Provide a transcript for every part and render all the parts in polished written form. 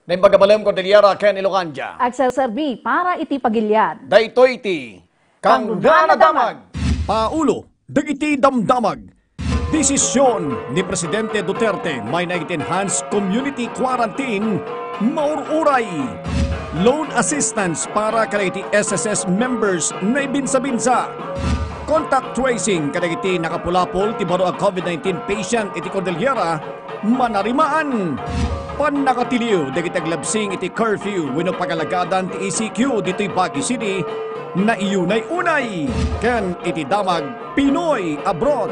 Naimbagabalem Cordillera Ken Ilocanja. Axel Serbi para iti pagilyan. Dayto iti kang damag. Paulo, dagiti damdamag. Desisyon ni Presidente Duterte may nag-enhance community quarantine maururay. Loan assistance para kadagiti SSS members na ibinsa-binsa. Contact tracing kadagiti nakapulapol ti baro ang COVID-19 patient iti Cordillera manarimaan. Panakatiliw dagiti aglabsing iti curfew wenno pagalagadan ti ECQ dito'y Baguio City na iyunay-unay ken iti damag Pinoy abroad.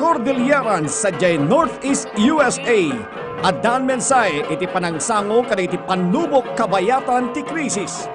Cordilleran sa Northeast USA. Adan mensay iti panangsango kada iti panlubok kabayatan ti krisis.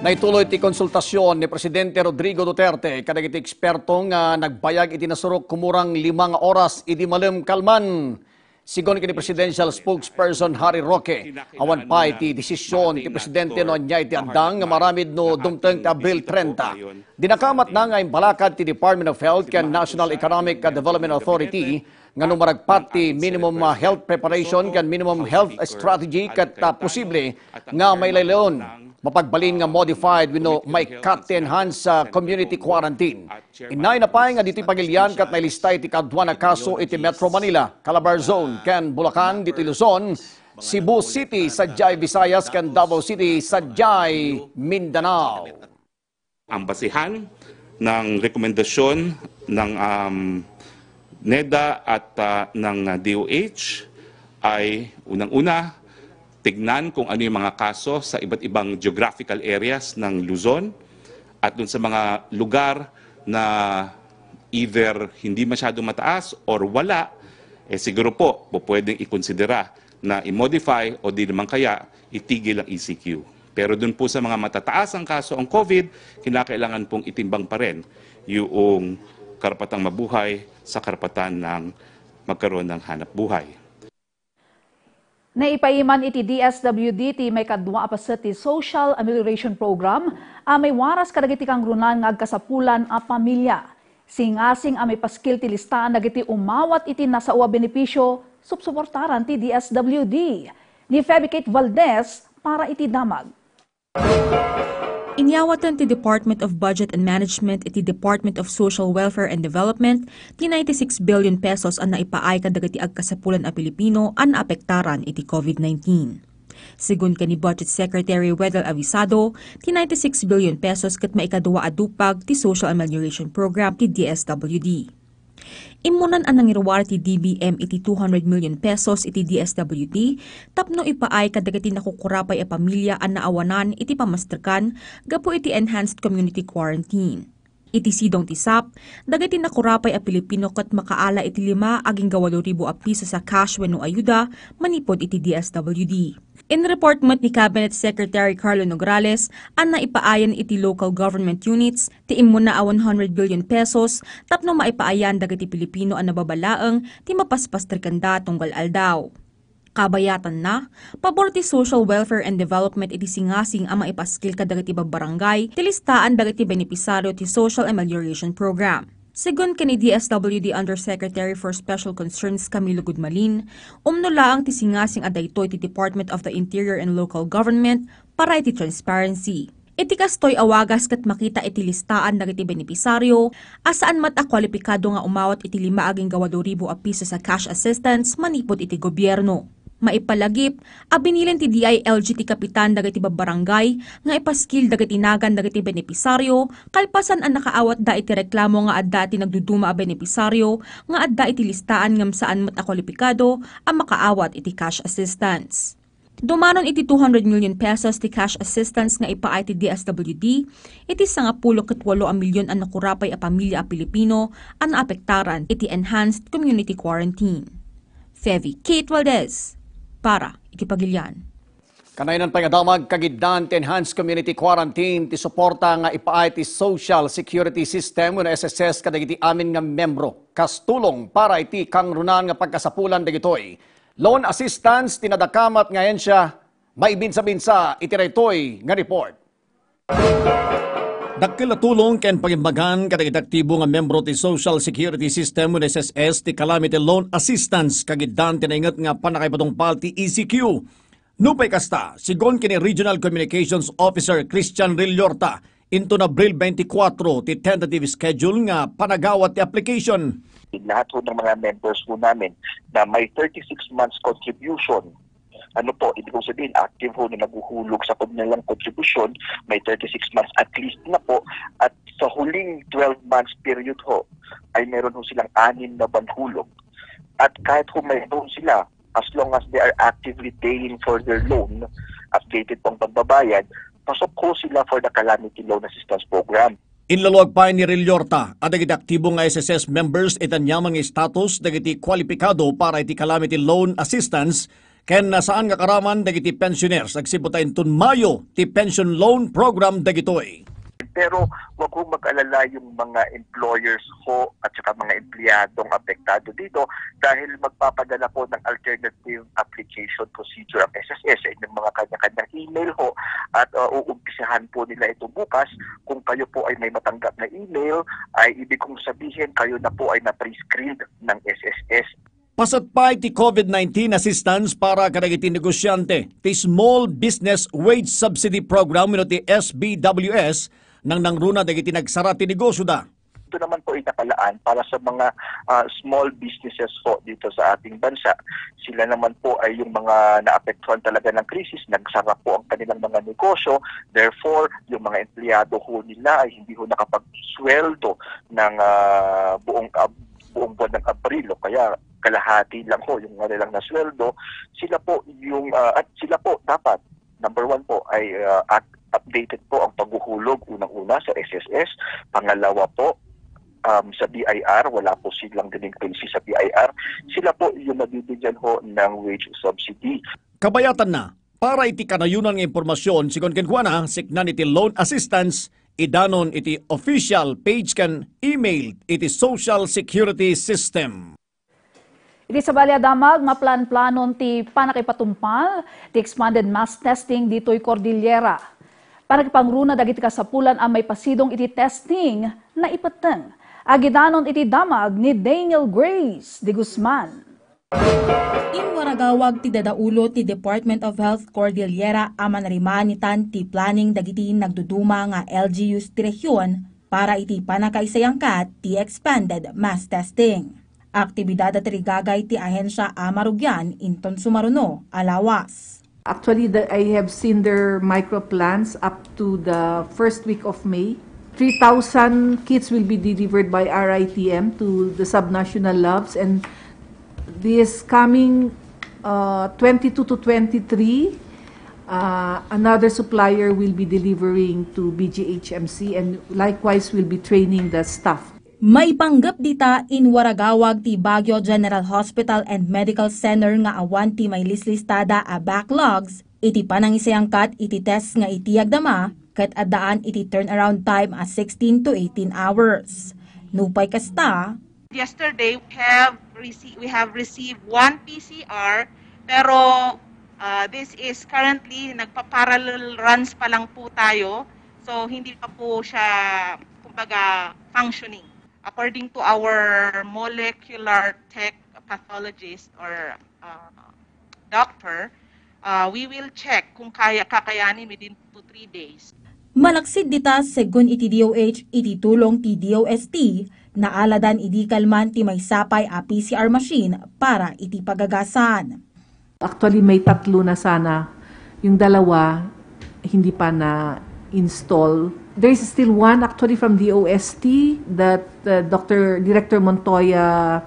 Naituloy ti konsultasyon ni Presidente Rodrigo Duterte kadagiti eksperto nga nagbayag iti nasurok kumurang 5 oras iti malem kalman. Sigon kini Presidential Spokesperson Harry Roque, awan pa iti desisyon ti Presidente no anya iti andang nga maramid no dumteng ti Abril 30. Dinakamat na nga imbalakad ti Department of Health ken National Economic Development Authority nga numaragpat ti minimum health preparation ken minimum health strategy ket posible nga may laylayon mapagbalin nga modified wenno may cut ti enhance community quarantine. Inay na pay nga dito'y pagilyan kat nailistay ti kadwa na kaso iti Metro Manila, Calabar Zone, ken Bulacan, dito'y Luzon, Cebu City, Sadyay, Visayas, ken Davao City, Sadyay, Mindanao. Ang basihan ng rekomendasyon ng NEDA at ng DOH ay unang-una, tignan kung ano yung mga kaso sa iba't ibang geographical areas ng Luzon at dun sa mga lugar na either hindi masyadong mataas or wala, siguro po pwedeng ikonsidera na i-modify o di naman kaya itigil ang ECQ. Pero dun po sa mga matataas ang kaso ang COVID, kinakailangan pong itimbang pa rin yung karapatang mabuhay sa karapatan ng magkaroon ng hanap buhay. Naipaiman iti DSWD ti may kadwa apasat ti Social Amelioration Program may waras kadagiti kangrunan nga agkasapulan a pamilya. Singasing may paskil ti listaan dagiti umawat iti nasauwa benepisyo subsuportaran ti DSWD. Ni Feby Kate Valdez para iti damag. Inyawatan ti Department of Budget and Management iti Department of Social Welfare and Development ti 96 billion pesos ang naipaay kadagiti agkasapulan a Pilipino ang naapektaran iti COVID-19. Sigun kani Budget Secretary Wedel Avisado, ti 96 billion pesos ket maikadua adupag ti Social Amelioration Program ti DSWD. Imunan ang nangirwar ti DBM iti 200 million pesos iti DSWD, tapno ipaay kadagiti nakukurapay a pamilya ang naawanan iti pamasterkan gapo iti enhanced community quarantine. Iti sidong ti SAP, dagiti nakurapay a Pilipino kat makaala iti 5 aging 8,000 a piso sa cash wenno ayuda manipod iti DSWD. In report met ni Cabinet Secretary Carlo Nograles, ang naipaayan iti local government units, ti imuna a 100 billion pesos, tapno maipaayan dagiti Pilipino ang nababalaang ti mapaspastrikanda tunggal aldaw. Kabayatan na, pabor ti Social Welfare and Development iti singasing ang maipaskil kadagiti babarangay, ti listaan dagiti benepisaryo ti Social Amelioration Program. Sigun kani DSWD Undersecretary for Special Concerns Camilo Gudmalin, umnulaang ti singasing adaytoy ti Department of the Interior and Local Government para iti transparency. Iti kastoy awagas kat makita iti listaan dagiti benepisaryo, asaan mata kwalipikado nga umawat iti 5 aging 8,000 a piso sa cash assistance manipod iti gobyerno. Maipalagip, abinilin ti DILG ti kapitan dagiti babarangay nga ipaskil dagiti nagan dagiti benepisaryo, kalpasan ang nakaawat da iti reklamo nga adda ti nagduduma a benepisaryo nga adda iti listaan ngam saan mat akwalipikado ang makaawat iti cash assistance. Dumanon iti 200 million pesos ti cash assistance nga ipaay ti DSWD, iti 18 milyon ang nakurapay a pamilya a Pilipino ang naapektaran iti enhanced community quarantine. Feby Kate Valdez para iti pagilyan. Kanainan pa nga damag kagiddan ti enhanced community quarantine ti suporta nga ipaay ti social security system nga SSS kadagiti amin nga membro. Kastulong para iti kangrunan nga pagkasapulan dagitoy. Loan assistance tinadakamat ngayon siya maibinsa-binsa itiraytoy nga report. Dakil na tulong ken pagimbagan kadagiti aktibo nga membro ti Social Security System ng SSS ti Calamity Loan Assistance kagiddan tinaingat nga panakaypatungpal ti ECQ. Nupay kasta, sigon kini Regional Communications Officer Christian Rilyorta into na Abril 24 ti tentative schedule nga panagawat ti application. Lahat po ng mga members po namin na may 36 months contribution. Ano po, ibig kong sabihin, active ho na naguhulog sa kanilang contribution, may 36 months at least na po. At sa huling 12 months period ho, ay meron ho silang 6 na banhulog. At kahit ho mayroon sila, as long as they are actively paying for their loan, updated pong pagbabayad, pasok ho sila for the Calamity Loan Assistance Program. Inlaluag pa ni Rilyorta at dagiti aktibo nga SSS members itanyaman nga status dagiti kwalipikado para iti Calamity Loan Assistance ken nasaan nga karaman dagiti pensioners agsibutayin tun Mayo ti pension loan program dagitoy. Pero wag ho mag-alala yung mga employers ho at saka mga empleyadong apektado dito dahil magpapadala po ng alternative application procedure ang SSS sa inyong mga kanya-kanyang email ho at uumpisahan po nila ito bukas. Kung kayo po ay may matanggap na email ay ibig kong sabihin kayo na po ay na-pre-screened ng SSS. Pasat pa iti COVID-19 assistance para kadagiti negosyante ti Small Business Wage Subsidy Program no ti SBWS nang nangruna dagiti nagsara ti negosyo da. Ito naman po ay nakalaan para sa mga small businesses po dito sa ating bansa. Sila naman po ay yung mga naapektuhan talaga ng krisis, nagsara po ang kanilang mga negosyo. Therefore, yung mga empleyado ho nila ay hindi ho nakapag-sweldo ng buong buwan ng Abril. Kaya kalahati lang ho yung kanilang nasweldo. Sila po yung at sila po dapat number 1 po ay updated po ang paghuhulog unang-una sa SSS. Pangalawa po sa BIR, wala po silang delinquency sa BIR. Sila po yung nabibigyan ho ng wage subsidy. Kabayatan na para iti kanayunan nga impormasyon sigon ken kuana siknan iti loan assistance idanon iti official page kan email iti Social Security System. Iti sa Baliadamag, maplan-planon ti panakipatumpal, ti expanded mass testing dito'y Cordillera. Panakipangruna dagiti kasapulan ang may pasidong iti testing na ipateng. Agidanon iti damag ni Daniel Grace de Guzman. In Waragawag ti dadaulo ti Department of Health Cordillera aman rimanitan ti planning dagiti nagduduma nga LGUs ti rehiyon para iti panakaisayangkat ti expanded mass testing. Aktibidad at rigagay ti ahensya Amarugyan inton sumaruno, Alawas. Actually, I have seen their micro plans up to the first week of May. 3,000 kits will be delivered by RITM to the subnational labs, and this coming 22 to 23, another supplier will be delivering to BGHMC, and likewise will be training the staff. May panggap dita in Waragawag ti Baguio General Hospital and Medical Center nga awan ti may lislistada a backlogs, iti panangisayangkat iti test nga iti agdama, ket addaan iti turnaround time as 16 to 18 hours. Nupay kasta, yesterday we have received 1 PCR, pero this is currently nagpa-parallel runs pa lang po tayo, so hindi pa po siya kumbaga functioning. According to our molecular tech pathologist or doctor, we will check kung kakayanin within 2 to 3 days. Malaksid dita segun iti DOH iti tulong ti DOST na aladan iti kalman ti may sapay a PCR machine para iti pagagasan. Actually, may 3 na sana. Yung 2 hindi pa na-install. There is still 1 actually from DOST that Director Montoya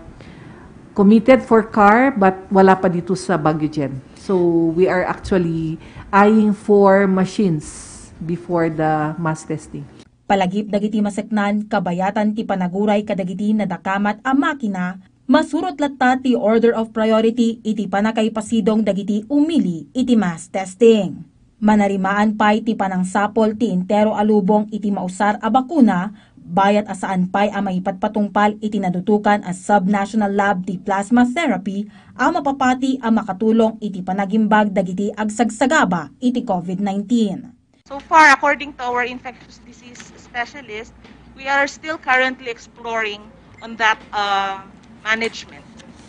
committed for CAR, but wala pa dito sa Baguio Gen. So we are actually eyeing for machines before the mass testing. Palagip dagiti maseknan kabayatan ti panaguray kadagiti nadakamat a makina Masurot latta ti order of priority iti panakay pasidong dagiti umili iti mass testing. Manarimaan pay ti panangsapol ti intero alubong iti mausar a bakuna, bayat asaan pay a maipatpatungpal iti nadutukan as subnational lab ti plasma therapy a mapapati a makatulong iti panagimbag dagiti agsagsagaba iti COVID-19. So far, according to our infectious disease specialist, we are still currently exploring on that management.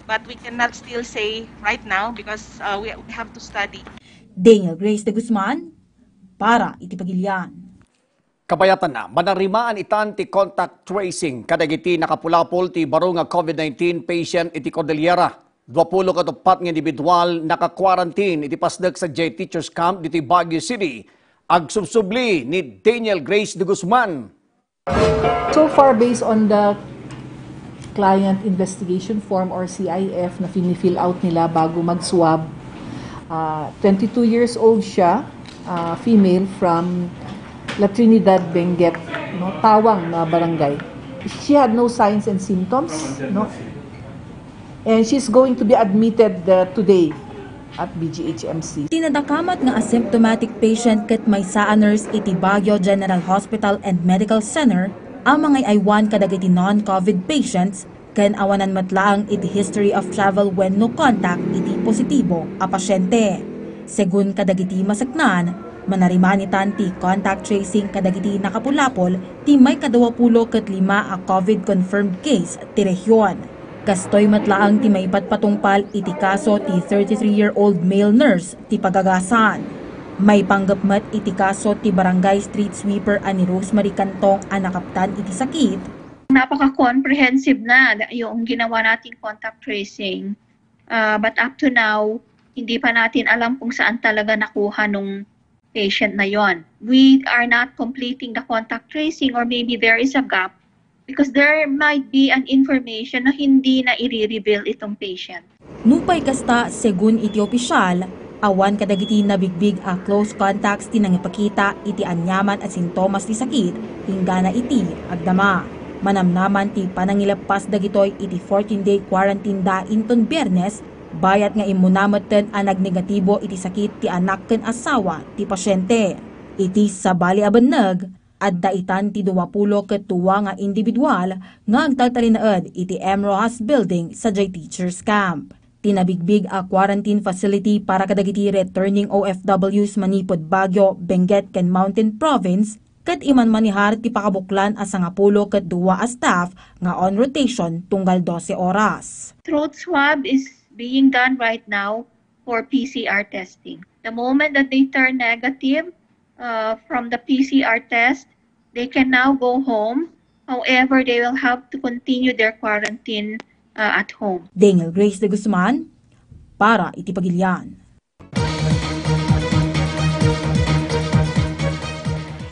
But we cannot still say right now because we have to study. Daniel Grace de Guzman, para iti Pagilian. Kabayatan na, manarimaan itan ti contact tracing kadagiti nakapulapol ti baro nga COVID-19 patient iti Cordillera. 20 katupat nga individual naka-quarantine iti pasdag sa J Teachers Camp diti Baguio City. Agsubsubli ni Daniel Grace de Guzman. So far, based on the client investigation form or CIF na finifill out nila bago mag-swab, 22 years old siya, female from La Trinidad, Benguet, no, Tawang na barangay. She had no signs and symptoms, no? And she's going to be admitted today at BGHMC. Tinadakamat nga asymptomatic patient ket may saaners iti Baguio General Hospital and Medical Center ang mga aywan kadagiti non-COVID patients ken awanan matlaang iti history of travel when no contact iti positibo a pasyente. Segun kadagiti masaknan, manariman ti contact tracing kadagiti nakapulapol ti may 25 a COVID confirmed case ti rehiyon. Kastoy matlaang ti may patpatungpal iti kaso ti 33-year-old male nurse ti Pagagasan. May panggapmat iti kaso ti barangay street sweeper ani Rosemary Cantong a nakaptan iti sakit. Napaka-comprehensive na yung ginawa nating contact tracing. But up to now, hindi pa natin alam kung saan talaga nakuha nung patient na yon. We are not completing the contact tracing or maybe there is a gap because there might be an information na hindi na i-reveal itong patient. Nupay kasta, segun iti opisyal, awan kadagiti nabigbig a close contacts ti nangipakita iti anyaman at sintomas ti sakit hinggana iti agdama. Manamnaman ti panangilappas dagitoy iti 14-day quarantine da inton Biyernes, bayat nga imunameten a nagnegatibo iti sakit ti anak ken asawa ti pasyente. Iti sa Bali Abanag, adda itan ti 20 ket 2 nga individual nga agtaltalinaed iti M. Rojas Building sa J Teachers Camp. Tinabigbig a quarantine facility para kadagiti returning OFWs manipod Baguio, Benguet ken Mountain Province ket iman manihar ti pakabuklan a 10 ket 2 a staff nga on rotation tunggal 12 oras. Throat swab is being done right now for PCR testing. The moment that they turn negative from the PCR test, they can now go home. However, they will have to continue their quarantine at home. Daniel Grace de Guzman, para iti Pagilian.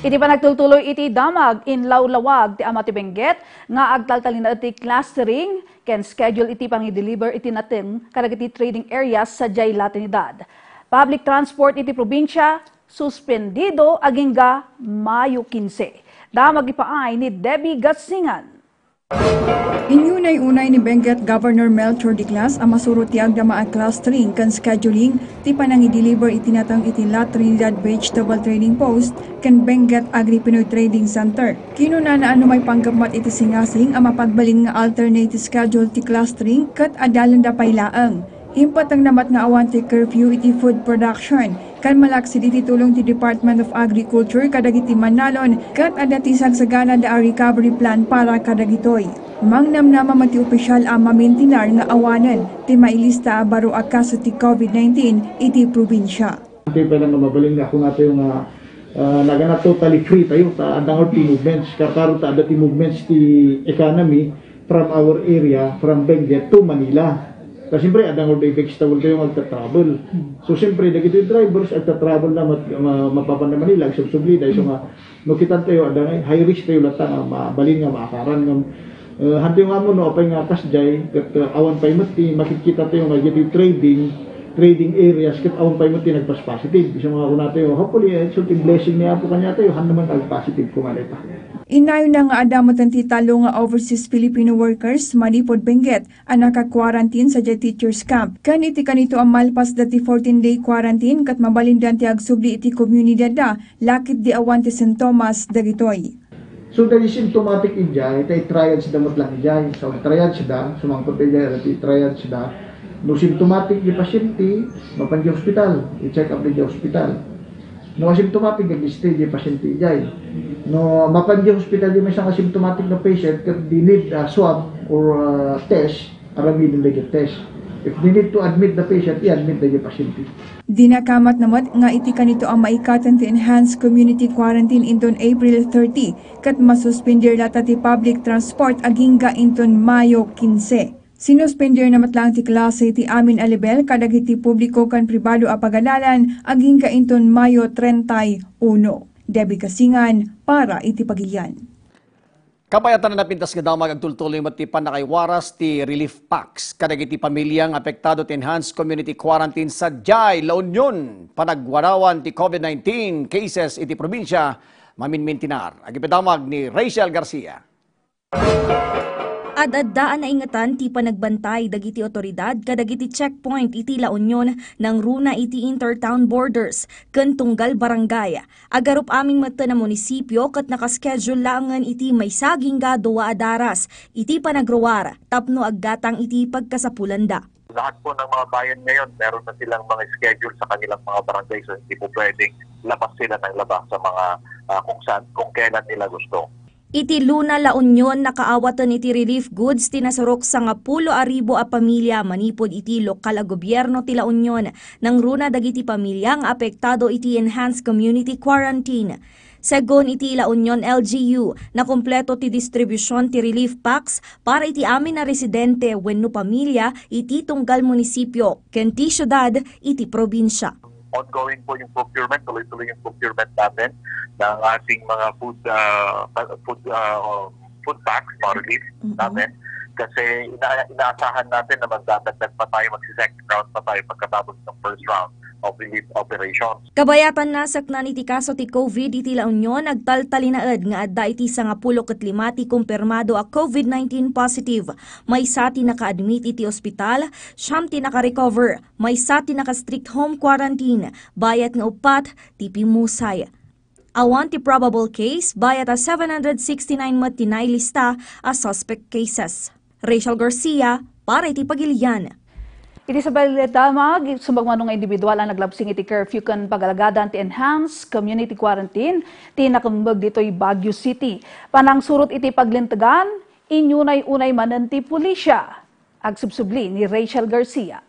Iti pa nagtultuloy iti damag in lawlawag ti Amati Benguet nga agtaltalin na iti clustering ken schedule iti pang-deliver iti natin kadagiti trading areas sa Jay Latinidad. Public transport iti probinsya suspendido agingga Mayo 15. Damag ipaay ni Debbie Gatsingan. Inyunay-unay ni Benguet Governor Melchor Diclas ang masurot ti agdama at clustering kan scheduling ti panangi-deliver itinatang iti La Trinidad Vegetable Trading Post kan Benguet Agri-Pinoy Trading Center. Kinuna na ano may panggapmat iti singasing ang mapagbalin nga alternative schedule ti clustering kat adalan da paylaang. Himpat ang namat nga awan ti curfew iti food production kan malaksi iti tulong ti Department of Agriculture kadagiti Manalon kat adati sagsagana da recovery plan para kadagitoy. Mangnamnama mati opisyal ang mamintinar nga awanan ti mailista baro a kaso ti COVID-19 iti probinsya. Hindi pa lang mabaling ako nga tayo nga nagana totally free tayo ta andang ti movements karkaro ta adati movements ti economy from our area from Benguet to Manila. Kasi siyempre, adang orday vegetable kayo magta-travel. So siyempre, dagiti drivers agta-travel na mapapan Manila, subsubli dahil so nga, nukitan tayo, adang high risk tayo lata nga, mabalin nga, maakaran nga, hanti nga mo, no, apay nga kasjay, kat awan pa'y mati, makikita tayo nga, yung trading areas, kat awan pa'y mati, nagpas-positive. So mga kuna tayo, hopefully, something blessing niya po kanya tayo, han naman nag-positive kung alita. Inayo na nga adamot ang titalo nga overseas Filipino workers manipod Benguet ang naka-quarantine sa J Teachers Camp. Kan iti kanito ang malpas dati 14-day quarantine kat mabalindan ti agsubli iti komunidad da lakit di awan ti St. Thomas dagitoy. So dahil symptomatic ijay, ito triad sa damot lang ijay. So triad siya, sumangkot ijay, triad siya. No symptomatic di pasyente, mapan di hospital, i-check up di hospital. No asymptomatic nag-stay di pasyente ijay. No mapan di hospital di may isang asymptomatic na patient kat di need swab or test, arami din lagi test. If they need to admit the patient, i-admit lagi pasyente. Dinakamat naman nga iti kanito ang maikatan ti enhanced community quarantine inton April 30 kat masuspender lata ti public transport agingga inton Mayo 15. Sinuspender namat lang ti klase ti amin alibel kadagiti publiko kan pribado a pagalalan agingga inton Mayo 31. Debbie Kasingan para iti Pagilian. Kabayatan na napintas nga damag agtultuloy matipan na kay waras ti relief packs kadagiti pamilyang apektado ti enhanced community quarantine sa Jai, La Union panagwarawan ti COVID-19 cases iti probinsya maminmintinar. Agipedamag ni Rachel Garcia. Ad-addaan na ingatan ti panagbantay dagiti otoridad kadagiti checkpoint iti La Union ng runa iti intertown borders ken tunggal barangay. Agarup aming mata na munisipyo ket nakaschedule laangan iti may saging ga 2 adaras iti panagruwar tapno aggatang iti pagkasapulanda. Lahat po ng mga bayan ngayon, meron na silang mga schedule sa kanilang mga barangay, so hindi po pwedeng labas sila ng labas sa mga kung kailan nila gusto. Iti Luna, La Union nakaawatan iti relief goods tinasurok sa 10,000 a pamilya manipod iti lokal a gobyerno ti La Union nang runa dagiti pamilyang apektado iti enhanced community quarantine. Segon iti La Union LGU na kompleto ti distribusyon ti relief packs para iti amin na residente wenno pamilya iti tunggal munisipyo ken ti syudad iti probinsya. Ongoing po yung procurement, tuloy-tuloy yung procurement natin ng ating mga food packs, mga relief natin. Kasi inaasahan natin na magdadagdag pa tayo, magsi-second round pa tayo pagkatapos ng first round of relief operations. Kabayatan na saknan iti kaso ti COVID iti La Union nagtaltalinaed nga adda iti 15 ti kumpirmado a COVID-19 positive. May sati naka-admit iti ospital, 9 ti naka-recover, may sati naka-strict home quarantine, bayat nga 4 ti pimusay. Awan ti probable case, bayat a 769 mat ti nailista a suspect cases. Rachel Garcia para iti Pagilian. Iti sa damag, sumagmano nga individual ang naglabsing iti curfew kan pagalagadan ti enhanced community quarantine ti nakambag dito'y Baguio City. Panang surot iti paglintagan, inyunay-unay manan ti pulisya. Agsubsubli ni Rachel Garcia.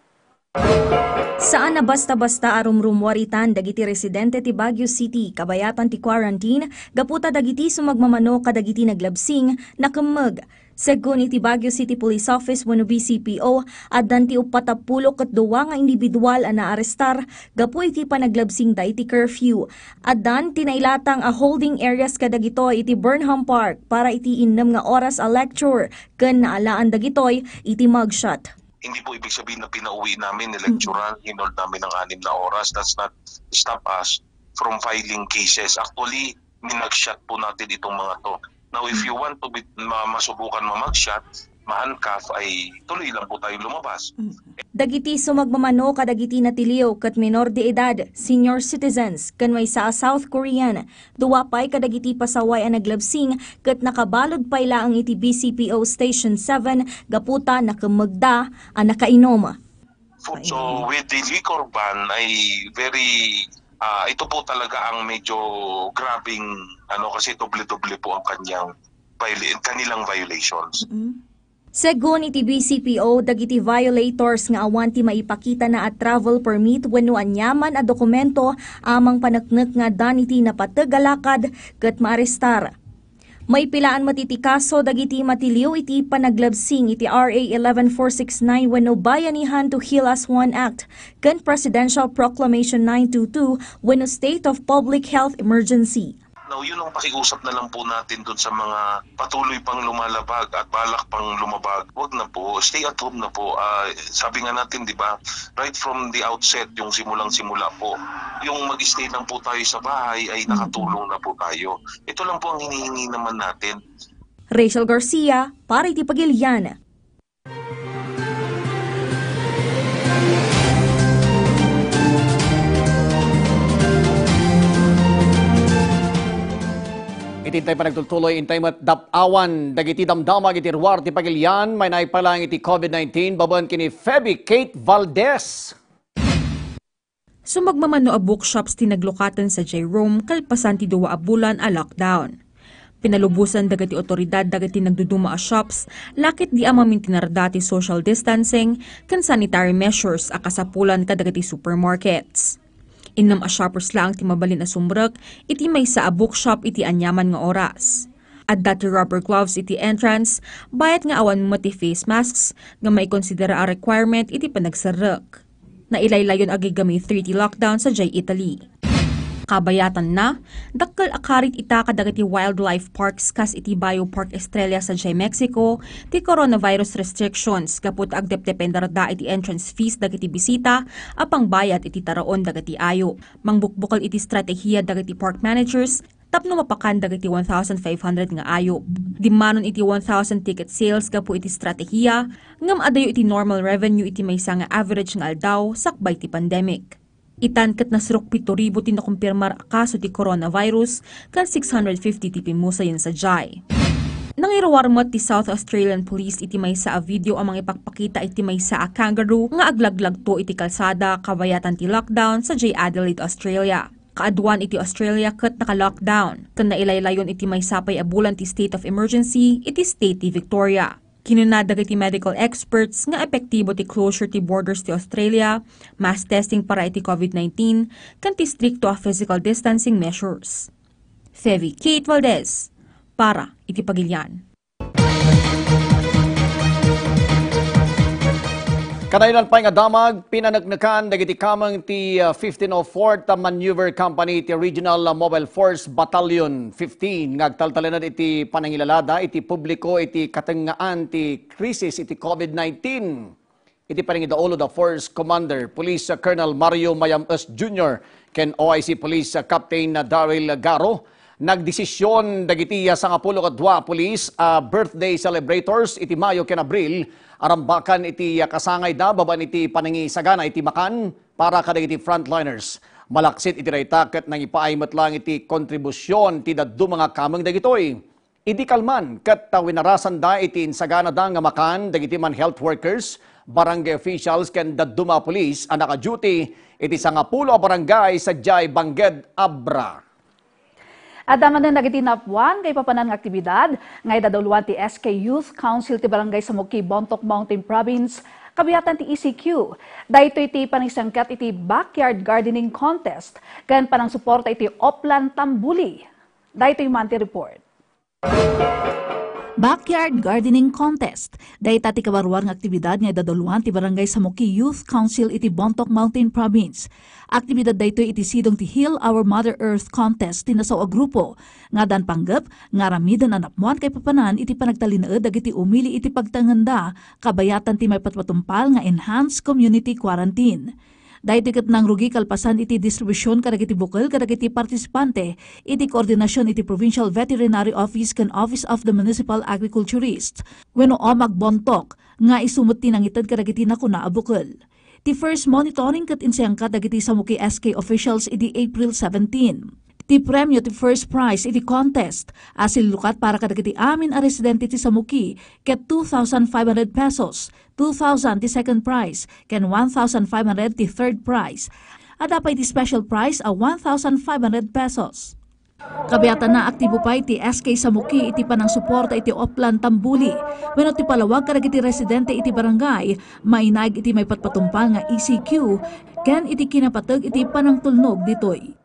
Saan na basta-basta arumrumwaritan dagiti residente ti Baguio City kabayatan ti quarantine, gaputa dagiti sumagmamano kadagiti naglabsing nakemmeg. Segun iti Baguio City Police Office wenno BCPO, addan ti 42 nga individual a naarestar gapu iti panaglabsing da iti curfew. Addan tinailatang a holding areas kadagitoy iti Burnham Park para iti 6 nga oras a lecture ken naalaan dagitoy iti mugshot. Hindi po ibig sabihin na pinauwi namin, nilectural, hinold namin ng 6 na oras. That's not stop us from filing cases. Actually, minag-shot po natin itong mga to. Now, if you want to masubukan mamag-shot, ma-handcuff, ay tuloy lang po tayo lumabas. Dagiti sumagmamano kadagiti natiliw kat minor de edad, senior citizens, kanway sa South Korean. Duwapay kadagiti pasaway ang naglabsing kat nakabalod pay laang iti BCPO Station 7, gaputa nakamagda ang nakainom. So with the liquor ban ay very... ito po talaga ang medyo grabing kasi doble-doble po ang kanilang violations. Segun iti BCPO, dagiti violators nga awan ti maipakita na at travel permit wenno anyaman a dokumento amang panaknek nga dan iti napatagalakad ket maarestar. May pilaan matitikaso dagiti matiliw iti panaglabsing iti RA 11469 wenno Bayanihan to Heal as One Act ken Presidential Proclamation 922 wenno State of Public Health Emergency. Now, yun ang pakiusap na lang po natin dun sa mga patuloy pang lumalabag at balak pang lumabag. Huwag na po, stay at home na po. Sabi nga natin, di ba, right from the outset, yung simulang-simula po, yung mag-stay lang po tayo sa bahay ay nakatulong na po tayo. Ito lang po ang hinihingi naman natin. Rachel Garcia, para Itipagilian. Itintay pa nagtutuloy intay mat dapawan dagiti damdamag iti ruwar ti Pagilian may naipalang iti COVID-19 baban kini Feby Kate Valdez. Sumagmamano a bookshops ti naglukatan sa Jerome kalpasan ti 2 a bulan a lockdown. Pinalubusan dagiti otoridad dagiti nagduduma a shops lakit di amamin tinarda ti social distancing ken sanitary measures a kasapulan kadagiti supermarkets. Innam a shoppers lang ti mabalin a sumrek iti may sa a bookshop iti anyaman nga oras. At dati rubber gloves iti entrance, bayat nga awan mo ti face masks nga may konsidera a requirement iti panagsarek. Nailaylayon agigami 3 lockdown sa Jay Italy. Kabayatan na, dakkel akarit ita kadagiti wildlife parks kas iti Biopark Estrella sa Jay Mexico, ti coronavirus restrictions kaput agdepdependarda iti entrance fees dagiti bisita, apang bayad iti taraon dagiti ayo. Mangbukbukal iti strategiya dagiti park managers, tapno mapakan dagiti 1,500 nga ayo. Dimanon iti 1,000 ticket sales kapu iti strategiya, ngam adayo iti normal revenue iti maysa nga average nga aldaw sakbay ti pandemic. Itan ket nasrok 7,000 ti nakumpirmar a kaso ti coronavirus kan 650 ti pimusayan sa Jai. Nangiruwarmat ti South Australian Police iti maysa a video amang ipakpakita iti maysa a kangaroo nga aglaglag to iti kalsada kabayatan ti lockdown sa Jay Adelaide, Australia. Kaaduan iti Australia ket naka-lockdown ken nailaylayon iti maysapay a bulan ti state of emergency iti state ti Victoria. Kinunada iti medical experts nga epektibo ti closure ti borders ti Australia, mass testing para iti COVID-19, kan ti stricto a physical distancing measures. Feby Kate Valdez, para iti Pagilian. Kadailan pa nga damag, pinanagnakan dagiti kamang ti 1504th Maneuver Company ti Regional Mobile Force Battalion 15 ngagtaltalanan iti panangilalada iti publiko iti katengaan ti krisis iti COVID-19. Iti panangidaolo da Force Commander Police Colonel Mario Mayam-S Jr. ken OIC Police Captain Daryl Garo nagdesisyon dagiti sa 12 police birthday celebrators iti Mayo ken Abril arambakan iti kasangay da baban iti panangisagana iti makan para kadagiti frontliners. Malaksit iti rayta ket nangipaaymet lang iti kontribusyon ti daddu mga kameng dagitoy. Iti kalman ket winarasan da iti insagana da nga makan dagiti man health workers, barangay officials ken daddu mga police a naka-duty iti 10 barangay sa Jay Bangged Abra. At daman na nagitinapuan kay papanan ng aktibidad, ngay daduluan ti SK Youth Council ti Barangay Samuki, Bontoc Mountain Province, kabihatan ti ECQ. Dahito iti panisangkat iti backyard gardening contest, kan panang suporta iti Oplan Tambuli. Dahito yung Manti Report. Backyard Gardening Contest. Dahita ti kabarwar ng aktibidad nga daduluan ti Barangay Samuki Youth Council iti Bontoc Mountain Province. Aktibidad dahito iti sidong ti Heal Our Mother Earth Contest ti nasaw a grupo. Nga dan panggap, nga ramidan anapmuan kay papanan iti panagtalinaed dagiti umili iti pagtanganda kabayatan ti may patpatumpal nga enhanced community quarantine. Dahil tiket ng rugi kalpasan iti distribusyon kadagiti bukal kadagiti partisipante iti koordinasyon iti Provincial Veterinary Office kan Office of the Municipal Agriculturist wenno magbontok nga isumot tinangitad kadagiti nakuna a bukal. Ti first monitoring ket insayangkat dagiti Samuki SK officials iti April 17. Ti premyo ti first prize iti contest asil lukat para kadagiti amin a residente ti Samuki ket 2,500 pesos, 2,000 ti second prize, ken 1,500 ti third prize. At dapat ti special prize a 1,500 pesos. Kabiyatan na aktibo pa iti SK Samuki iti panang suporta iti Oplan Tambuli. Wenno ti palawag kadagiti residente iti barangay, mainag iti may patpatumpal nga ECQ, ken iti kinapateg iti panang tulnog ditoy.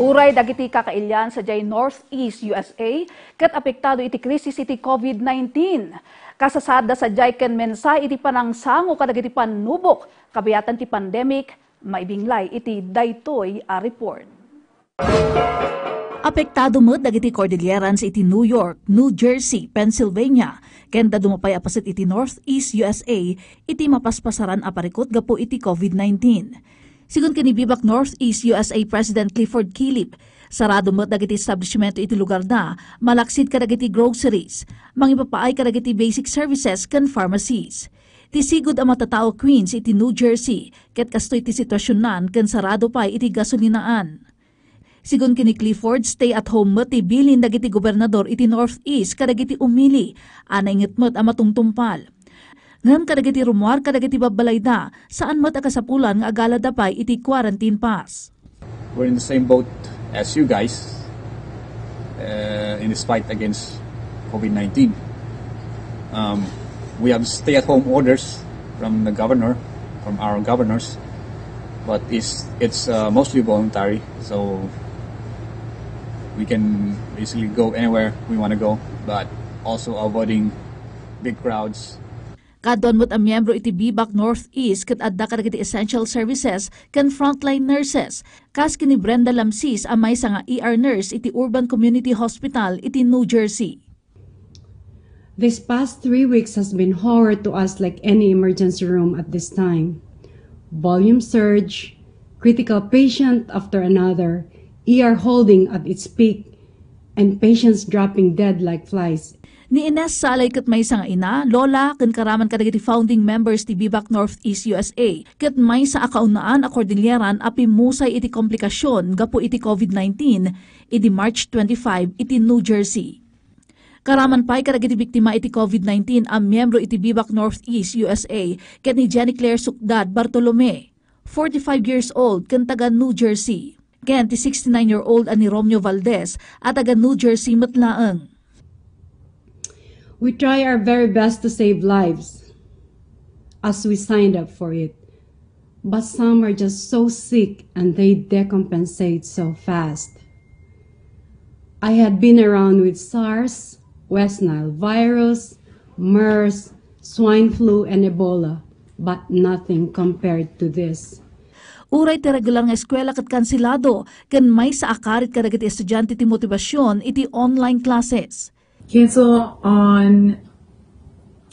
Uray dagiti kakailyan sa jay Northeast USA ket apektado iti krisis iti COVID-19. Kasasada sa jay ken mensa iti panangsango kadagiti panubok kabiyatan ti pandemic maibinglay iti daytoy a report. Apektado met dagiti Cordilleran sa iti New York, New Jersey, Pennsylvania ken dumapay apaset iti Northeast USA iti mapaspasaran a parikot gapo iti COVID-19. Sigun kinibibak Northeast USA President Clifford Kilip, sarado met dagiti establishmento iti lugar na, malaksid kadagiti groceries, mangipapaay kadagiti basic services ken pharmacies. Tisigod ang matatao Queens iti New Jersey, ket kastoy ti sitwasyon nan ken sarado pay iti gasolinaan. Sigun kini Clifford, stay at home met ti bilin dagiti gobernador iti Northeast kadagiti umili, anay ngitmet ang matungtumpal. Ngam kadagiti rumuar kadagiti babalayda saan mat akasapulan nga agala dapay iti quarantine pass. We're in the same boat as you guys in this fight against COVID-19. We have stay-at-home orders from the governor, from our governors, but it's mostly voluntary, so we can basically go anywhere we want to go, but also avoiding big crowds. Kadon mo't ang miyembro iti Bibak Northeast ket adda kadagiti essential services ken frontline nurses. Kas kini Brenda Lamsis amay sa nga ER nurse iti Urban Community Hospital iti New Jersey. This past 3 weeks has been horror to us like any emergency room at this time. Volume surge, critical patient after another, ER holding at its peak, and patients dropping dead like flies. Ni Ines Salay ket may nga ina, lola ken karaman kadagiti founding members ti Bibak Northeast USA ket may sa akaunaan a Cordilleran api musay iti komplikasyon gapo iti COVID-19 iti March 25 iti New Jersey. Karaman pay kadagiti biktima iti COVID-19 ang miyembro iti Bibak Northeast USA ket ni Jenny Claire Sukdad Bartolome, 45 years old ken taga New Jersey. Ken ti 69-year-old ani Romeo Valdez at taga New Jersey metlaeng. We try our very best to save lives as we signed up for it. But some are just so sick and they decompensate so fast. I had been around with SARS, West Nile virus, MERS, swine flu, and Ebola, but nothing compared to this. Uray ti regular nga eskwela ket kansilado ken may sa akarit kadagiti estudyante ti motibasyon iti online classes. Cancel on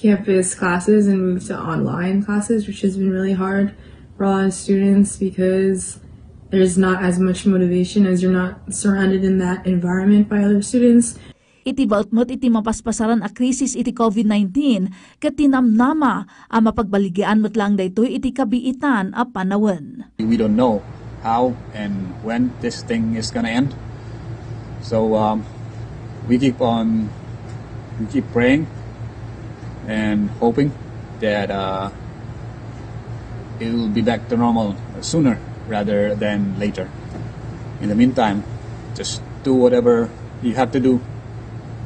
campus classes and move to online classes, which has been really hard for a lot of students because there's not as much motivation as you're not surrounded in that environment by other students. Iti bautmot iti mapaspasaran a krisis iti COVID-19 ket tinamnama a mapagbaligyan met lang daytoy iti kabiitan a panawon. We don't know how and when this thing is gonna end. So we keep praying and hoping that it will be back to normal sooner rather than later. In the meantime, just do whatever you have to do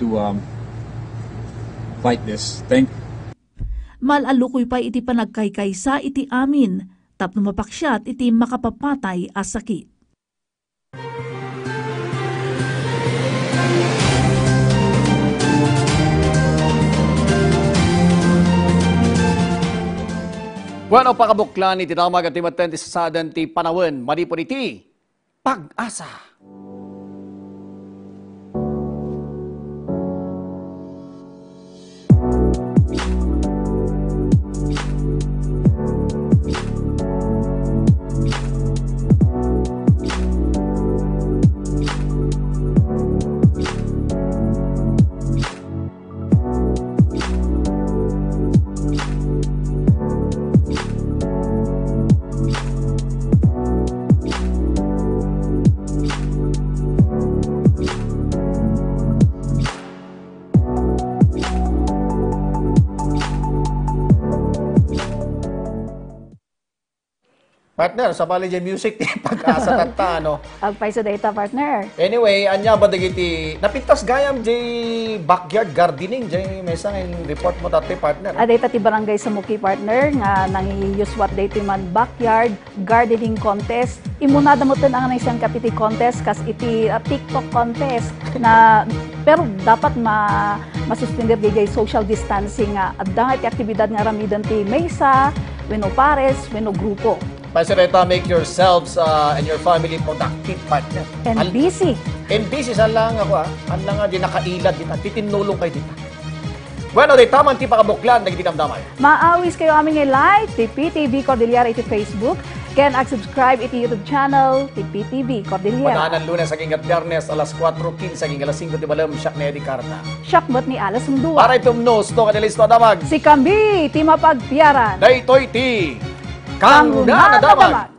to fight this thing. Malalukoy pa iti panagkaykaysa iti amin, tapno mapaksyat iti makapapatay a sakit. Bueno, pakabuklan iti damag at timaten ti sasadan ti panawin, manipon iti pag-asa. Partner, sa bali dyan music, pag-asa tata, no? Agpay sa data, partner. Anyway, anya ba dagiti napintas gayam jay backyard gardening jay may isang report mo dati, partner. Data ti barangay sa Muki, partner, nga nangi-use what data man backyard gardening contest. Imunada mo ang isang kapiti contest kas iti TikTok contest na pero dapat masuspender jay social distancing nga adda ti aktibidad nga ramidan ti mesa, wenno pares, wenno grupo. Pasireta, make yourselves and your family productive, partner. And busy. And busy, saan lang ako Ang lang di nakailad dita, titinulong kayo dita. Bueno, di taman ti pakabuklan, nagitikamdamay. Maawis kayo aming like, ti PTV Cordillera iti Facebook, ken ag-subscribe iti YouTube channel, ti PTV Cordillera. Madahanan Lunes, saging at Biyernes, alas 4:15, saging alas 5 di balam, siyak na Eddie Carta. Siyak mo't ni alas sumduwa. Para itong nos, to kanilisto damag. Si Kambi, ti mapagpiaran. Daytoy ti Kang na damag.